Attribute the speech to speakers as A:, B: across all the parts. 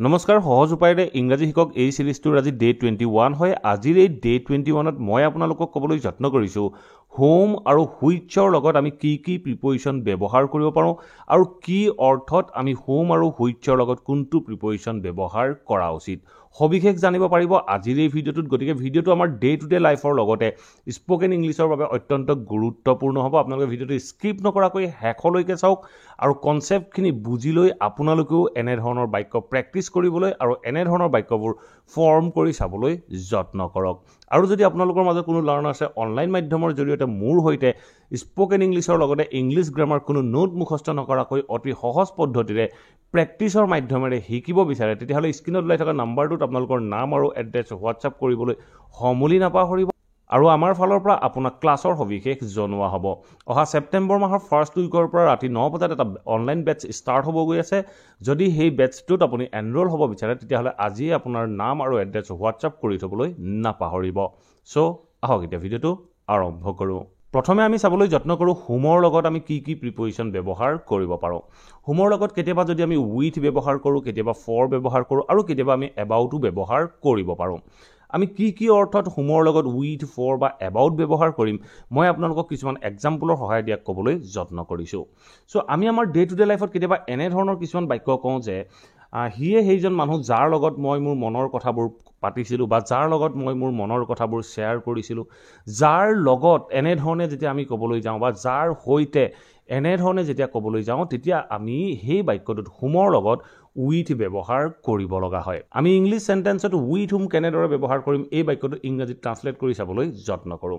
A: নমস্কাৰ সহজ উপায়েৰে ইংৰাজী শিকক এই সিৰিজটোৰ আজি ডে 21 হয়। আজিৰ এই ডে 21ত মই আপোনালোকক ক'বলৈ যত্ন কৰিছোঁ হোম আৰু হুইচৰ লগত আমি কি কি প্ৰিপজিশ্যন ব্যৱহাৰ কৰিব পাৰোঁ আৰু কি অৰ্থত আমি হোম আৰু হুইচৰ লগত কোনটো প্ৰিপজিশ্যন ব্যৱহাৰ কৰা উচিত সবিশেষ জানিব পাৰিব আজিৰ এই ভিডিঅ'টোত। গতিকে ভিডিঅ'টো আমাৰ ডে টু ডে লাইফৰ লগতে স্পোকেন ইংলিছৰ বাবে অত্যন্ত গুৰুত্বপূৰ্ণ হ'ব। আপোনালোকে ভিডিঅ'টো স্কিপ নকৰাকৈ শেষলৈকে চাওক আৰু কনচেপ্টখিনি বুজি লৈ আপোনালোকেও এনেধৰণৰ বাক্য প্ৰেক্টিছ কৰিবলৈ আৰু এনেধৰণৰ বাক্যবোৰ ফৰ্ম কৰি চাবলৈ যত্ন কৰক। আৰু যদি আপোনালোকৰ মাজত কোনো লাৰ্ণাৰ আছে অনলাইন মাধ্যমৰ জৰিয়তে মোৰ সৈতে স্পোকেন ইংলিছৰ লগতে ইংলিছ গ্ৰামাৰ কোনো নোট মুখস্থ নকৰাকৈ অতি সহজ পদ্ধতিৰে প্ৰেক্টিছৰ মাধ্যমেৰে শিকিব বিচাৰে তেতিয়াহ'লে স্ক্ৰীনত ওলাই থকা নাম্বাৰটোত আপোনালোকৰ নাম আৰু এড্ৰেছ হোৱাটছআপ কৰিবলৈ সমূলি নাপাহৰিব আৰু আমাৰ ফালৰ পৰা আপোনাক ক্লাছৰ সবিশেষ জনোৱা হ'ব। অহা ছেপ্টেম্বৰ মাহৰ ফাৰ্ষ্ট উইকৰ পৰা ৰাতি 9 বজাত এটা অনলাইন বেটছ ষ্টাৰ্ট হ'ব গৈ আছে। যদি সেই বেটছটোত আপুনি এনৰোল হ'ব বিচাৰে তেতিয়াহ'লে আজিয়ে আপোনাৰ নাম আৰু এড্ৰেছ হোৱাটছআপ কৰি থ'বলৈ নাপাহৰিব। চ' আহক এতিয়া ভিডিঅ'টো আৰম্ভ কৰোঁ। প্ৰথমে আমি চাবলৈ যত্ন কৰোঁ হোমৰ লগত আমি কি কি প্ৰিপজিশ্যন ব্যৱহাৰ কৰিব পাৰোঁ। হোমৰ লগত কেতিয়াবা যদি আমি উইথ ব্যৱহাৰ কৰোঁ, কেতিয়াবা ফৰ ব্যৱহাৰ কৰোঁ আৰু কেতিয়াবা আমি এবাউটো ব্যৱহাৰ কৰিব পাৰোঁ। আমি কি কি অৰ্থত হোমৰ লগত উইথ ফৰ বা এবাউট ব্যৱহাৰ কৰিম মই আপোনালোকক কিছুমান এক্সাম্পলৰ সহায় দিয়াক ক'বলৈ যত্ন কৰিছোঁ। চ' আমি আমাৰ ডে টু ডে লাইফত কেতিয়াবা এনেধৰণৰ কিছুমান বাক্য কওঁ যে সিয়ে সেইজন মানুহ যাৰ লগত মই মোৰ মনৰ কথাবোৰ পাতিছিলোঁ বা যাৰ লগত মই মোৰ মনৰ কথাবোৰ শ্বেয়াৰ কৰিছিলোঁ। যাৰ লগত এনেধৰণে যেতিয়া আমি ক'বলৈ যাওঁ বা যাৰ সৈতে এনেধৰণে যেতিয়া ক'বলৈ যাওঁ তেতিয়া আমি সেই বাক্যটোত হোমৰ লগত উইথ ব্যৱহাৰ কৰিব লগা হয়। আমি ইংলিছ চেণ্টেন্সত উইথ হোম কেনেদৰে ব্যৱহাৰ কৰিম এই বাক্যটো ইংৰাজীত ট্ৰান্সলেট কৰি চাবলৈ যত্ন কৰোঁ।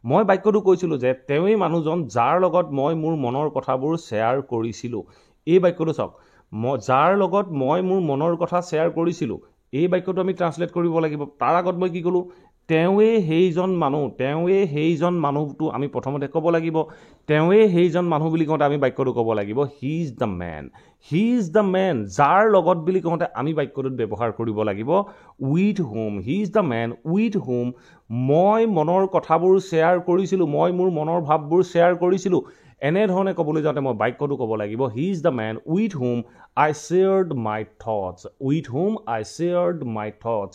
A: মই বাক্যটো কৈছিলোঁ যে তেওঁৱেই মানুহজন যাৰ লগত মই মোৰ মনৰ কথাবোৰ শ্বেয়াৰ কৰিছিলোঁ। এই বাক্যটো চাওক, যাৰ লগত মই মোৰ মনৰ কথা শ্বেয়াৰ কৰিছিলোঁ এই বাক্যটো আমি ট্ৰান্সলেট কৰিব লাগিব। তাৰ আগত মই কি ক'লোঁ, তেওঁৱেই সেইজন মানুহ, তেওঁৱেই সেইজন মানুহটো আমি প্ৰথমতে ক'ব লাগিব। তেওঁৱেই সেইজন মানুহ বুলি কওঁতে আমি বাক্যটো ক'ব লাগিব he is the man, he is the man. যাৰ লগত বুলি কওঁতে আমি বাক্যটোত ব্যৱহাৰ কৰিব লাগিব with whom, he is the man with whom মই মনৰ কথাবোৰ শ্বেয়াৰ কৰিছিলোঁ, মই মোৰ মনৰ ভাৱবোৰ শ্বেয়াৰ কৰিছিলোঁ। এনেধৰণে ক'বলৈ যাওঁতে মই বাক্যটো ক'ব লাগিব he is the man with whom I shared my thoughts, with whom I shared my thoughts.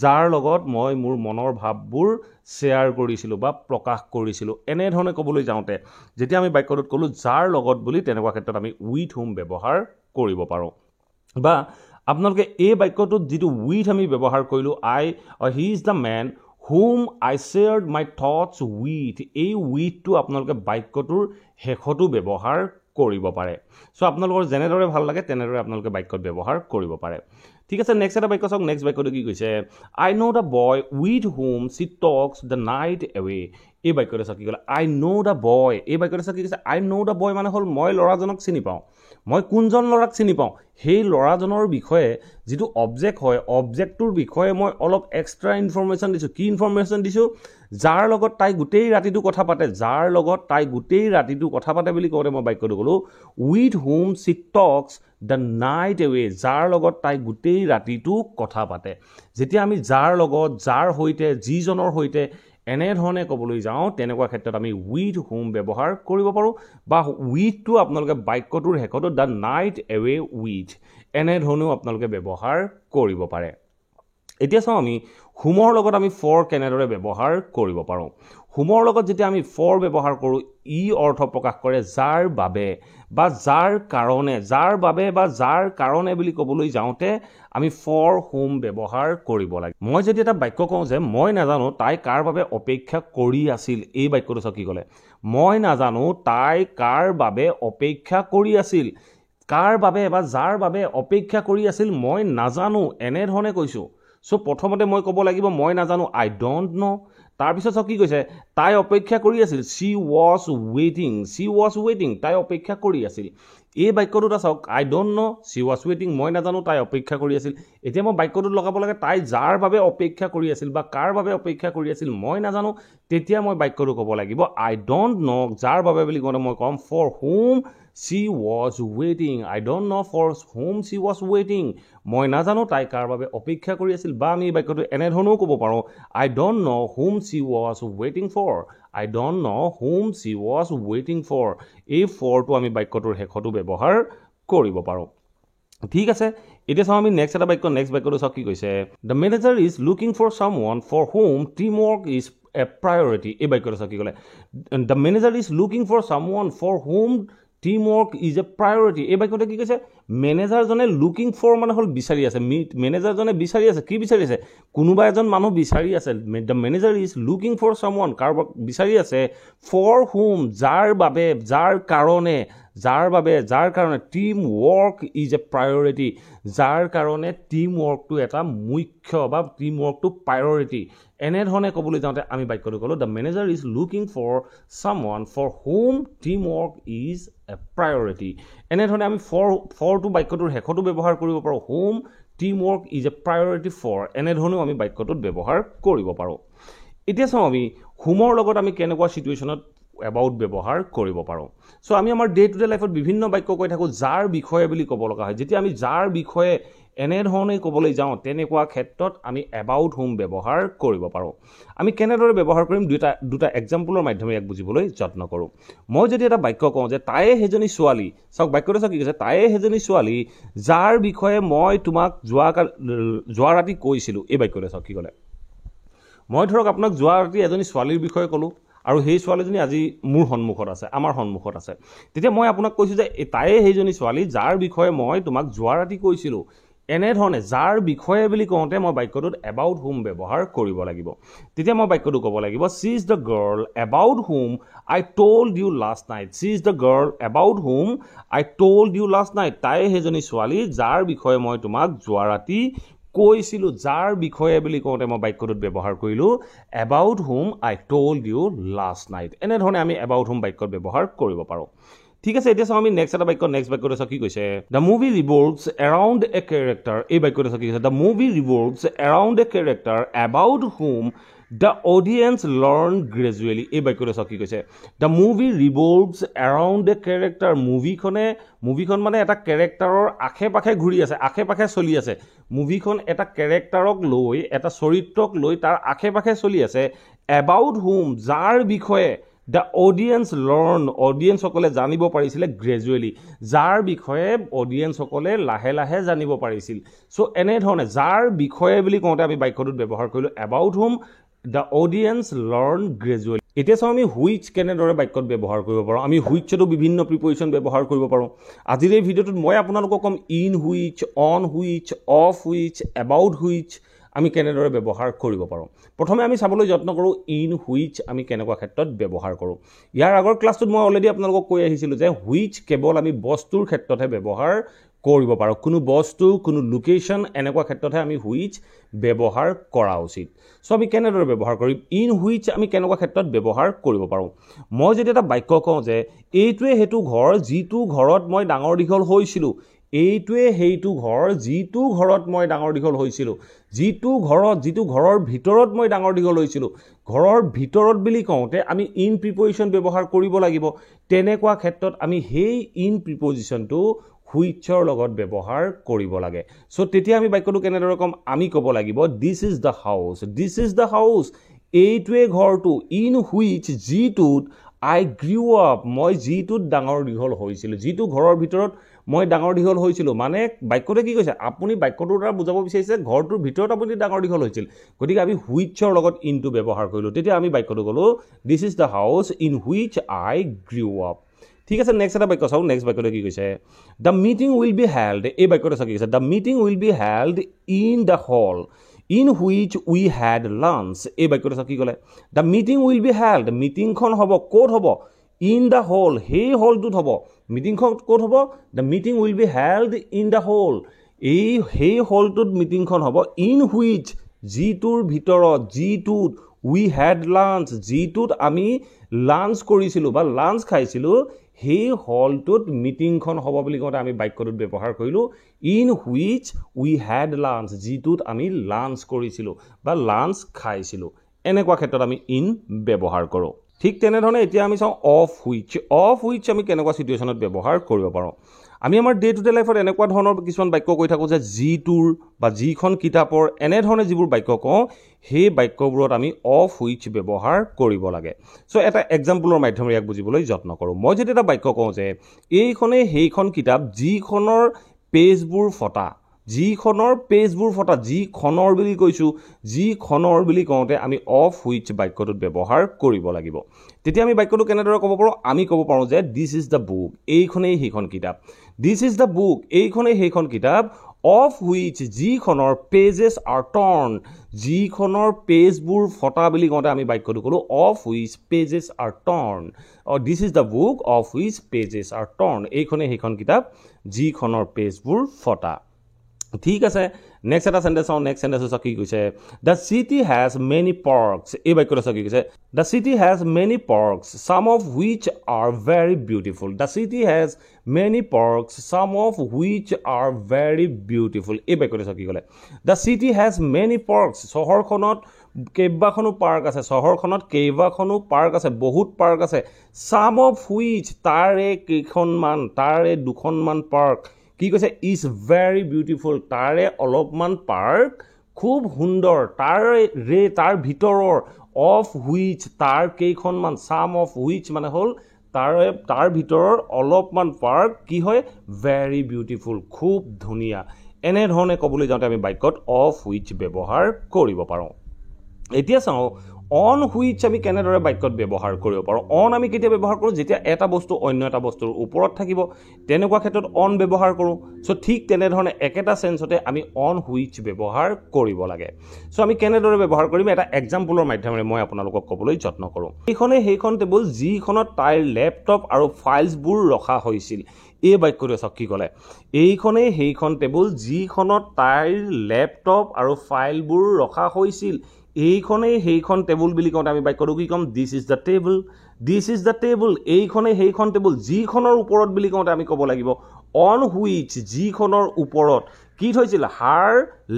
A: যাৰ লগত মই মোৰ মনৰ ভাৱবোৰ শ্বেয়াৰ কৰিছিলোঁ বা প্ৰকাশ কৰিছিলোঁ। এনেধৰণে ক'বলৈ যাওঁতে যেতিয়া আমি বাক্যটোত ক'লোঁ যাৰ লগত বুলি তেনেকুৱা ক্ষেত্ৰত আমি উইথ হোম ব্যৱহাৰ কৰিব পাৰোঁ। বা আপোনালোকে এই বাক্যটোত যিটো উইথ আমি ব্যৱহাৰ কৰিলোঁ he is the man whom I shared my thoughts with, এই উইথটো আপোনালোকে বাক্যটোৰ শেষতো ব্যৱহাৰ কৰিব পাৰে। চ' আপোনালোকৰ যেনেদৰে ভাল লাগে তেনেদৰে আপোনালোকে বাক্যত ব্যৱহাৰ কৰিব পাৰে। ঠিক আছে, নেক্সট এটা বাক্য চাওক। নেক্সট বাক্যটো কি কৈছে, I know' the boy with whom she talks the night away. এই বাক্যটো চাওক কি ক'লে, আই ন' দ্য বয়। এই বাক্যটো চাওক কি কৈছে, আই ন' দ্য বয় মানে হ'ল মই ল'ৰাজনক চিনি পাওঁ। মই কোনজন ল'ৰাক চিনি পাওঁ সেই ল'ৰাজনৰ বিষয়ে যিটো অবজেক্ট হয় অবজেক্টটোৰ বিষয়ে মই অলপ এক্সট্ৰা ইনফৰমেশ্যন দিছোঁ। কি ইনফৰমেশ্যন দিছোঁ, যাৰ লগত তাই গোটেই ৰাতিটো কথা পাতে, যাৰ লগত তাই গোটেই ৰাতিটো কথা পাতে বুলি কওঁতে মই বাক্যটো ক'লোঁ with whom she talks the night away. যাৰ লগত তাই গোটেই ৰাতিটো কথা পাতে। যেতিয়া আমি যাৰ লগত, যাৰ সৈতে, যিজনৰ সৈতে এনেধৰণে ক'বলৈ যাওঁ তেনেকুৱা ক্ষেত্ৰত আমি উইথ হোম ব্যৱহাৰ কৰিব পাৰোঁ। বা উইথটো আপোনালোকে বাক্যটোৰ শেষতো দ্য নাইট এৱে উইথ এনেধৰণেও আপোনালোকে ব্যৱহাৰ কৰিব পাৰে। এতিয়া চাওঁ আমি হোমৰ লগত আমি ফৰ কেনেদৰে ব্যৱহাৰ কৰিব পাৰোঁ। হোমৰ লগত যেতিয়া আমি ফৰ ব্যৱহাৰ কৰোঁ ই অৰ্থ প্ৰকাশ কৰে যাৰ বাবে বা যাৰ কাৰণে, যাৰ বাবে বা যাৰ কাৰণে বুলি ক'বলৈ যাওঁতে আমি ফৰ হোম ব্যৱহাৰ কৰিব লাগে। মই যদি এটা বাক্য কওঁ যে মই নাজানো তাই কাৰ বাবে অপেক্ষা কৰি আছিল, এই বাক্যটো চাওক কি ক'লে, মই নাজানো তাই কাৰ বাবে অপেক্ষা কৰি আছিল। কাৰ বাবে বা যাৰ বাবে অপেক্ষা কৰি আছিল মই নাজানো এনেধৰণে কৈছোঁ। চ' প্ৰথমতে মই ক'ব লাগিব মই নাজানো, আই ডণ্ট ন'। তাৰপিছত চাওক কি কৈছে, তাই অপেক্ষা কৰি আছিল, চি ৱাজ ৱেইটিং, চি ৱাজ ৱেইটিং, তাই অপেক্ষা কৰি আছিল। এই বাক্যটোত চাওক আই ডণ্ট ন', চি ৱাজ ৱেইটিং, মই নাজানো তাই অপেক্ষা কৰি আছিল। এতিয়া মই বাক্যটোত লগাব লাগে তাই যাৰ বাবে অপেক্ষা কৰি আছিল বা কাৰ বাবে অপেক্ষা কৰি আছিল মই নাজানো। তেতিয়া মই বাক্যটো ক'ব লাগিব আই ডণ্ট ন', যাৰ বাবে বুলি কওঁতে মই ক'ম ফৰ হোম চি ৱাজ ৱেইটিং, I don't know' for whom she was ৱেইটিং, মই নাজানো তাই কাৰ বাবে অপেক্ষা কৰি আছিল। বা আমি এই বাক্যটো এনেধৰণেও ক'ব পাৰোঁ I don't know' whom she was ৱেইটিং for, I don't know' whom she was ৱেইটিং ফৰ। এই ফৰটো আমি বাক্যটোৰ শেষতো ব্যৱহাৰ কৰিব পাৰোঁ। ঠিক আছে, এতিয়া চাওঁ আমি নেক্সট এটা বাক্য নেক্সট বাক্যটো চাওক কি কৈছে the manager is looking for someone for whom team work is a priority এই বাক্যটো চাওক কি ক'লে the manager is looking for someone for whom team work is a priority এই বাক্যতে কি কৈছে মেনেজাৰজনে লুকিং ফৰ মানে হ'ল বিচাৰি আছে মেনেজাৰজনে বিচাৰি আছে কি বিচাৰি আছে কোনোবা এজন মানুহ বিচাৰি আছে the manager is looking for someone কাৰোবাক বিচাৰি আছে ফৰ হোম যাৰ বাবে যাৰ কাৰণে team work is a priority যাৰ কাৰণে টিম ৱৰ্কটো এটা মুখ্য বা টিম ৱৰ্কটো প্ৰায়ৰিটি এনেধৰণে ক'বলৈ যাওঁতে আমি বাক্যটো ক'লোঁ the manager is looking for someone for whom team work is a priority এনেধৰণে আমি ফৰটো বাক্যটোৰ শেষতো ব্যৱহাৰ কৰিব পাৰোঁ whom team work is a priority for এনেধৰণেও আমি বাক্যটোত ব্যৱহাৰ কৰিব পাৰোঁ এতিয়া চাওঁ আমি হোমৰ লগত আমি কেনেকুৱা চিটুৱেশ্যনত এবাউট ব্যৱহাৰ কৰিব পাৰোঁ চ' আমি আমাৰ ডে টু ডে লাইফত বিভিন্ন বাক্য কৈ থাকোঁ যাৰ বিষয়ে বুলি ক'ব লগা হয় যেতিয়া আমি যাৰ বিষয়ে এনেধৰণে ক'বলৈ যাওঁ তেনেকুৱা ক্ষেত্ৰত আমি এবাউট হোম ব্যৱহাৰ কৰিব পাৰোঁ আমি কেনেদৰে ব্যৱহাৰ কৰিম দুটা এক্সাম্পলৰ মাধ্যমে ইয়াক বুজিবলৈ যত্ন কৰোঁ মই যদি এটা বাক্য কওঁ যে তায়ে সেইজনী ছোৱালী চাওক বাক্যটো চাওক কি কৈছে তায়ে সেইজনী ছোৱালী যাৰ বিষয়ে মই তোমাক যোৱা ৰাতি কৈছিলোঁ এই বাক্যটো চাওক কি ক'লে মই ধৰক আপোনাক যোৱা ৰাতি এজনী ছোৱালীৰ বিষয়ে ক'লোঁ আৰু সেই ছোৱালীজনী আজি মোৰ সন্মুখত আছে আমাৰ সন্মুখত আছে তেতিয়া মই আপোনাক কৈছোঁ যে তায়ে সেইজনী ছোৱালী যাৰ বিষয়ে মই তোমাক যোৱা ৰাতি কৈছিলোঁ এনেধৰণে যাৰ বিষয়ে বুলি কওঁতে মই বাক্যটোত এবাউট হোম ব্যৱহাৰ কৰিব লাগিব তেতিয়া মই বাক্যটো ক'ব লাগিব she is the girl about whom I told you last night she is the girl about whom I told you last night তাই সেইজনী ছোৱালী যাৰ বিষয়ে মই তোমাক যোৱা ৰাতি কৈছিলোঁ যাৰ বিষয়ে বুলি কওঁতে মই বাক্যটোত ব্যৱহাৰ কৰিলোঁ about whom I told you last night এনেধৰণে আমি এবাউট হোম বাক্যত ব্যৱহাৰ কৰিব পাৰোঁ ঠিক আছে এতিয়া চাওঁ আমি নেক্সট এটা বাক্য নেক্সট বাক্যটো চাওঁ কি কৈছে the movie revolves around a character এই বাক্যটো চাওঁ কি কৈছে the movie revolves around a character about whom the audience learn gradually এই বাক্যটো চাওঁ কি কৈছে the movie revolves around a character মুভিখন মানে এটা কেৰেক্টাৰৰ আশে পাশে ঘূৰি আছে আশে পাশে চলি আছে মুভিখন এটা কেৰেক্টাৰক লৈ এটা চৰিত্ৰক লৈ তাৰ আশে পাশে চলি আছে এবাউট হোম যাৰ বিষয়ে দ্য অডিয়েন্সসকলে জানিব পাৰিছিলে গ্ৰেজুৱেলি যাৰ বিষয়ে অডিয়েন্সসকলে লাহে লাহে জানিব পাৰিছিল চ' এনেধৰণে যাৰ বিষয়ে বুলি কওঁতে আমি বাক্যটোত ব্যৱহাৰ কৰিলোঁ about whom the audience learn gradually এতিয়া চাওঁ আমি হুইচ কেনেদৰে বাক্যত ব্যৱহাৰ কৰিব পাৰোঁ আমি হুইচতো বিভিন্ন প্ৰিপজিশ্যন ব্যৱহাৰ কৰিব পাৰোঁ আজিৰ এই ভিডিঅ'টোত মই আপোনালোকক ক'ম in which on which of which about which আমি কেনেদৰে ব্যৱহাৰ কৰিব পাৰোঁ প্ৰথমে আমি চাবলৈ যত্ন কৰোঁ ইন হুইচ আমি কেনেকুৱা ক্ষেত্ৰত ব্যৱহাৰ কৰোঁ ইয়াৰ আগৰ ক্লাছটোত মই অলৰেডি আপোনালোকক কৈ আহিছিলোঁ যে হুইচ কেৱল আমি বস্তুৰ ক্ষেত্ৰতহে ব্যৱহাৰ কৰিব পাৰোঁ কোনো বস্তু কোনো লোকেশ্যন এনেকুৱা ক্ষেত্ৰতহে আমি হুইচ ব্যৱহাৰ কৰা উচিত চ' আমি কেনেদৰে ব্যৱহাৰ কৰিম ইন হুইচ আমি কেনেকুৱা ক্ষেত্ৰত ব্যৱহাৰ কৰিব পাৰোঁ মই যদি এটা বাক্য কওঁ যে এইটোৱে সেইটো ঘৰ যিটো ঘৰত মই ডাঙৰ দীঘল হৈছিলোঁ এইটোৱে সেইটো ঘৰ যিটো ঘৰত মই ডাঙৰ দীঘল হৈছিলোঁ যিটো ঘৰৰ ভিতৰত মই ডাঙৰ দীঘল হৈছিলোঁ ঘৰৰ ভিতৰত বুলি কওঁতে আমি ইন প্ৰিপজিশ্যন ব্যৱহাৰ কৰিব লাগিব তেনেকুৱা ক্ষেত্ৰত আমি সেই ইন প্ৰিপজিশ্যনটো হুইচৰ লগত ব্যৱহাৰ কৰিব লাগে চ' তেতিয়া আমি বাক্যটো কেনেদৰে ক'ম আমি ক'ব লাগিব দিছ ইজ দ্য হাউচ এইটোৱে ঘৰটো ইন হুইচ যিটোত আই গ্ৰিউ আপ মই যিটোত ডাঙৰ দীঘল হৈছিলোঁ যিটো ঘৰৰ ভিতৰত মই ডাঙৰ দীঘল হৈছিলোঁ মানে বাক্যটোৱে কি কৈছে আপুনি বাক্যটোৰ দ্বাৰা বুজাব বিচাৰিছে ঘৰটোৰ ভিতৰত আপুনি ডাঙৰ দীঘল হৈছিল গতিকে আমি হুইচৰ লগত ইনটো ব্যৱহাৰ কৰিলোঁ তেতিয়া আমি বাক্যটো ক'লোঁ this is the house in which I grew up ঠিক আছে নেক্সট এটা বাক্য চাওঁ নেক্সট বাক্যটো কি কৈছে the meeting will be held এই বাক্যটো চাওঁ কি কৈছে the meeting will be held in the hall in which we head lunch এই বাক্যটো চাওঁ কি ক'লে the meeting will be held মিটিংখন হ'ব ক'ত হ'ব ইন দ্য হল সেই হলটোত হ'ব মিটিংখন ক'ত হ'ব the meeting will be held in the hall সেই হলটোত মিটিংখন হ'ব ইন হুইচ যিটোৰ ভিতৰত যিটোত উই হেড লাঞ্চ যিটোত আমি লাঞ্চ কৰিছিলোঁ বা লাঞ্চ খাইছিলোঁ সেই হলটোত মিটিংখন হ'ব বুলি কওঁতে আমি বাক্যটোত ব্যৱহাৰ কৰিলোঁ in which we head lunch যিটোত আমি লাঞ্চ কৰিছিলোঁ বা লাঞ্চ খাইছিলোঁ এনেকুৱা ক্ষেত্ৰত আমি ইন ব্যৱহাৰ কৰোঁ ঠিক তেনেধৰণে এতিয়া আমি চাওঁ অফ হুইচ আমি কেনেকুৱা চিটুৱেশ্যনত ব্যৱহাৰ কৰিব পাৰোঁ আমি আমাৰ ডে টু ডে লাইফত এনেকুৱা ধৰণৰ কিছুমান বাক্য কৈ থাকোঁ যে যিটোৰ বা যিখন কিতাপৰ এনেধৰণে যিবোৰ বাক্য কওঁ সেই বাক্যবোৰত আমি অফ হুইচ ব্যৱহাৰ কৰিব লাগে চ' এটা এক্সাম্পলৰ মাধ্যমেৰে ইয়াক বুজিবলৈ যত্ন কৰোঁ মই যদি এটা বাক্য কওঁ যে এইখনেই সেইখন কিতাপ যিখনৰ পেজবোৰ ফটা যিখনৰ পেজবোৰ ফটা যিখনৰ বুলি কৈছোঁ যিখনৰ বুলি কওঁতে আমি অফ হুইচ বাক্যটোত ব্যৱহাৰ কৰিব লাগিব তেতিয়া আমি বাক্যটো কেনেদৰে ক'ব পাৰোঁ আমি ক'ব পাৰোঁ যে দিছ ইজ দ্য বুক এইখনেই সেইখন কিতাপ দিছ ইজ দ্য বুক এইখনেই সেইখন কিতাপ অফ হুইচ যিখনৰ পেজেছ আৰ টৰ্ন যিখনৰ পেজবোৰ ফটা বুলি কওঁতে আমি বাক্যটো ক'লোঁ of which pages R turn this is the book of which pages R turn এইখনেই সেইখন কিতাপ যিখনৰ পেজবোৰ ফটা ঠিক আছে নেক্সট এটা সেন্টেন্স চাওঁ নেক্সট সেন্টেন্স কি কৈছে the city has many parks এই বাক্যটো কি কৈছে the city has many parks sum of which are very beautiful the city has many parks sum of which are very beautiful এই বাক্যটো কি ক'লে the city has many parks চহৰখনত কেইবাখনো পাৰ্ক আছে চহৰখনত কেইবাখনো পাৰ্ক আছে বহুত পাৰ্ক আছে সাম অফ হুইচ তাৰে কেইখনমান তাৰে দুখনমান পাৰ্ক কি কৈছে ইজ ভেৰি বিউটিফুল তাৰে অলপমান পাৰ্ক খুব সুন্দৰ তাৰ ভিতৰৰ অফ হুইচ তাৰ কেইখনমান সাম অফ হুইচ মানে হ'ল তাৰ ভিতৰৰ অলপমান পাৰ্ক কি হয় ভেৰি বিউটিফুল খুব ধুনীয়া এনেধৰণে ক'বলৈ যাওঁতে আমি বাক্যত অফ হুইচ ব্যৱহাৰ কৰিব পাৰোঁ এতিয়া চাওঁ অন হুইচ আমি কেনেদৰে বাক্যত ব্যৱহাৰ কৰিব পাৰোঁ অন আমি কেতিয়া ব্যৱহাৰ কৰোঁ যেতিয়া এটা বস্তু অন্য এটা বস্তুৰ ওপৰত থাকিব তেনেকুৱা ক্ষেত্ৰত অন ব্যৱহাৰ কৰোঁ চ' ঠিক তেনেধৰণে একেটা চেন্সতে আমি অন হুইচ ব্যৱহাৰ কৰিব লাগে চ' আমি কেনেদৰে ব্যৱহাৰ কৰিম এটা এক্সাম্পলৰ মাধ্যমেৰে মই আপোনালোকক ক'বলৈ যত্ন কৰোঁ এইখনেই সেইখন টেবুল যিখনত তাইৰ লেপটপ আৰু ফাইলছবোৰ ৰখা হৈছিল এই বাক্যটোৱে চাওক কি ক'লে এইখনেই সেইখন টেবুল যিখনত তাইৰ লেপটপ আৰু ফাইলবোৰ ৰখা হৈছিল এইখনেই সেইখন টেবুল বুলি কওঁতে আমি বাক্যটো কি ক'ম দিছ ইজ দ্য টেবুল এইখনেই সেইখন টেবুল যিখনৰ ওপৰত বুলি কওঁতে আমি ক'ব লাগিব অন হুইচ যিখনৰ ওপৰত কি থৈছিল হাৰ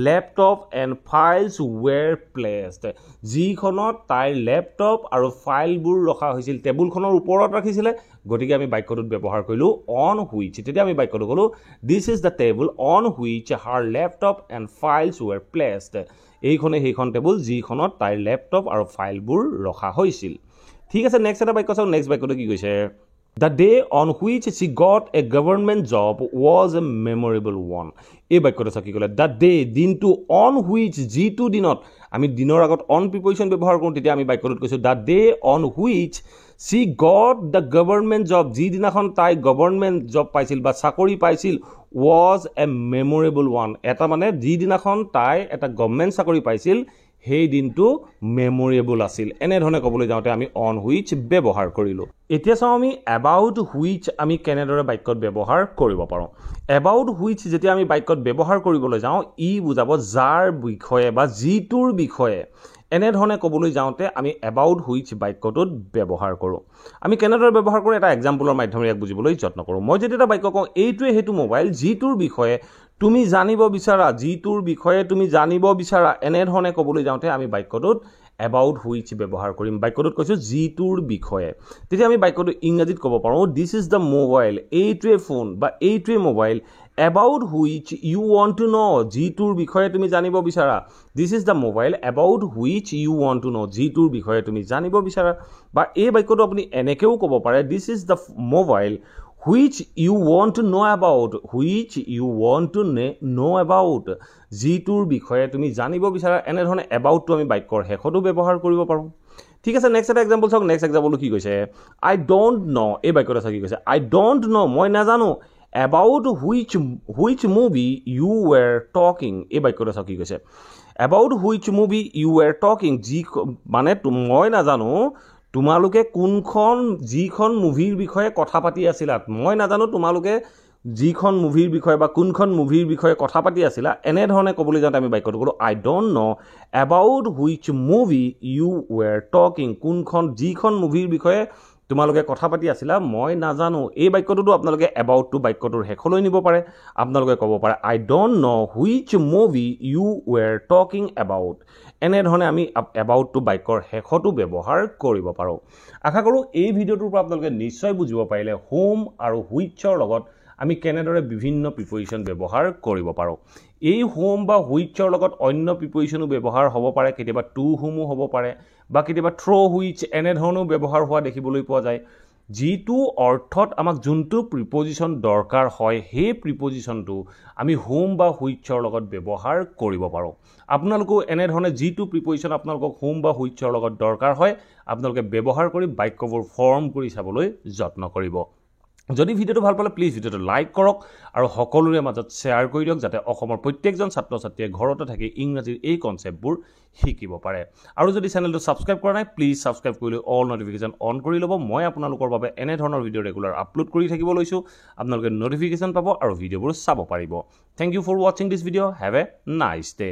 A: laptop and files were placed যিখনত তাইৰ লেপটপ আৰু ফাইলবোৰ ৰখা হৈছিল টেবুলখনৰ ওপৰত ৰাখিছিলে গতিকে আমি বাক্যটোত ব্যৱহাৰ কৰিলোঁ অন হুইচ তেতিয়া আমি বাক্যটো ক'লোঁ this is the table on which her laptop and files were placed এইখনে সেইখন টেবুল যিখনত তাইৰ লেপটপ আৰু ফাইলবোৰ ৰখা হৈছিল ঠিক আছে নেক্সট এটা বাক্য চাওঁ নেক্সট বাক্যটো কি কৈছে the day on which Shi got a government job was a memorable one এই বাক্যটো চাওঁ কি ক'লে দ্য ডে দিনটো অন হুইচ যিটো দিনত আমি দিনৰ আগত অন প্ৰিপজিশ্যন ব্যৱহাৰ কৰোঁ তেতিয়া আমি বাক্যটোত কৈছোঁ the day on which Shi got the government job যিদিনাখন তাই গভৰ্ণমেণ্ট জব পাইছিল বা চাকৰি পাইছিল ৱাজ এ মেমৰেবল ওৱান এটা মানে যিদিনাখন তাই এটা গভৰ্ণমেণ্ট চাকৰি পাইছিল সেই দিনটো মেমৰেবল আছিল এনেধৰণে ক'বলৈ যাওঁতে আমি অন হুইচ ব্যৱহাৰ কৰিলোঁ এতিয়া চাওঁ আমি এবাউট হুইচ আমি কেনেদৰে বাক্যত ব্যৱহাৰ কৰিব পাৰোঁ এবাউট হুইচ যেতিয়া আমি বাক্যত ব্যৱহাৰ কৰিবলৈ যাওঁ ই বুজাব যাৰ বিষয়ে বা যিটোৰ বিষয়ে এনেধৰণে ক'বলৈ যাওঁতে আমি এবাউট হুইচ বাক্যটোত ব্যৱহাৰ কৰোঁ আমি কেনেদৰে ব্যৱহাৰ কৰোঁ এটা এক্সাম্পলৰ মাধ্যমেৰে ইয়াক বুজিবলৈ যত্ন কৰোঁ মই যদি এটা বাক্য কওঁ এইটোৱে সেইটো মোবাইল যিটোৰ বিষয়ে তুমি জানিব বিচাৰা এনেধৰণে ক'বলৈ যাওঁতে আমি বাক্যটোত এবাউট হুইচ ব্যৱহাৰ কৰিম বাক্যটোত কৈছোঁ যিটোৰ বিষয়ে তেতিয়া আমি বাক্যটো ইংৰাজীত ক'ব পাৰোঁ দিছ ইজ দ্য মোবাইল এইটোৱে ফোন বা এইটোৱে mobile about which you want to know' যিটোৰ বিষয়ে তুমি জানিব বিচাৰা this is the mobile about which you want to know' যিটোৰ বিষয়ে তুমি জানিব বিচাৰা বা এই বাক্যটো আপুনি এনেকৈও ক'ব পাৰে দিছ is the mobile which you want to know about যিটোৰ বিষয়ে তুমি জানিব বিচাৰা এনেধৰণে এবাউটটো আমি বাক্যৰ শেষতো ব্যৱহাৰ কৰিব পাৰোঁ ঠিক আছে নেক্সট এটা এক্সাম্পল চাওক নেক্সট এক্সাম্পলটো কি কৈছে আই ডোণ্ট ন' এই বাক্যটো চাওক কি কৈছে আই ডোণ্ট ন' মই নাজানো about which movie you were talking এই বাক্যটো চাওক কি কৈছে about which movie you were talking মানে মই নাজানো তোমালোকে যিখন মুভিৰ বিষয়ে কথা পাতি আছিলা মই নাজানো তোমালোকে যিখন মুভিৰ বিষয়ে বা কোনখন মুভিৰ বিষয়ে কথা পাতি আছিলা এনেধৰণে ক'বলৈ যাওঁতে আমি বাক্যটো ক'লোঁ I don't know' about which movie you were talking যিখন মুভিৰ বিষয়ে তোমালোকে কথা পাতি আছিলা মই নাজানো এই বাক্যটোতো আপোনালোকে এবাউটটো বাক্যটোৰ শেষলৈ নিব পাৰে আপোনালোকে ক'ব পাৰে I don't know' which movie you were talking about এনেধৰণে আমি এবাউটটো বাক্যৰ শেষতো ব্যৱহাৰ কৰিব পাৰোঁ আশা কৰোঁ এই ভিডিঅ'টোৰ পৰা আপোনালোকে নিশ্চয় বুজিব পাৰিলে হোম আৰু হুইচৰ লগত আমি কেনেদৰে বিভিন্ন প্ৰিপজিশ্যন ব্যৱহাৰ কৰিব পাৰোঁ এই হোম বা হুইচৰ লগত অন্য প্ৰিপজিশ্যনো ব্যৱহাৰ হ'ব পাৰে কেতিয়াবা টু হোমো হ'ব পাৰে বা কেতিয়াবা থ্ৰ' হুইচ এনেধৰণেও ব্যৱহাৰ হোৱা দেখিবলৈ পোৱা যায় যিটো অৰ্থত আমাক যোনটো প্ৰিপজিশ্যন দৰকাৰ হয় সেই প্ৰিপজিশ্যনটো আমি হোম বা হুইচৰ লগত ব্যৱহাৰ কৰিব পাৰোঁ আপোনালোকো এনেধৰণে যিটো প্ৰিপজিশ্যন আপোনালোকক হোম বা হুইচৰ লগত দৰকাৰ হয় আপোনালোকে ব্যৱহাৰ কৰি বাক্যবোৰ ফৰ্ম কৰি চাবলৈ যত্ন কৰিব যদি ভিডিওটো ভাল পালে প্লিজ ভিডিওটো লাইক কৰক আৰু সকলোৰে মাজত শ্বেয়াৰ কৰি দিয়ক যাতে অসমৰ প্ৰত্যেকজন ছাত্ৰ ছাত্ৰীয়ে ঘৰতে থাকি ইংৰাজীৰ এই কনচেপ্টবোৰ শিকিব পাৰে আৰু যদি চেনেলটো ছাবস্ক্ৰাইব কৰা নাই প্লিজ ছাবস্ক্ৰাইব কৰি লৈ অল নটিফিকেশ্যন অন কৰি ল'ব মই আপোনালোকৰ বাবে এনেধৰণৰ ভিডিও ৰেগুলাৰ আপলোড কৰি থাকিব লৈছোঁ আপোনালোকে নটিফিকেশ্যন পাব আৰু ভিডিঅ'বোৰ চাব পাৰিব থেংক ইউ ফৰ ৱাচিং this video' have a nice day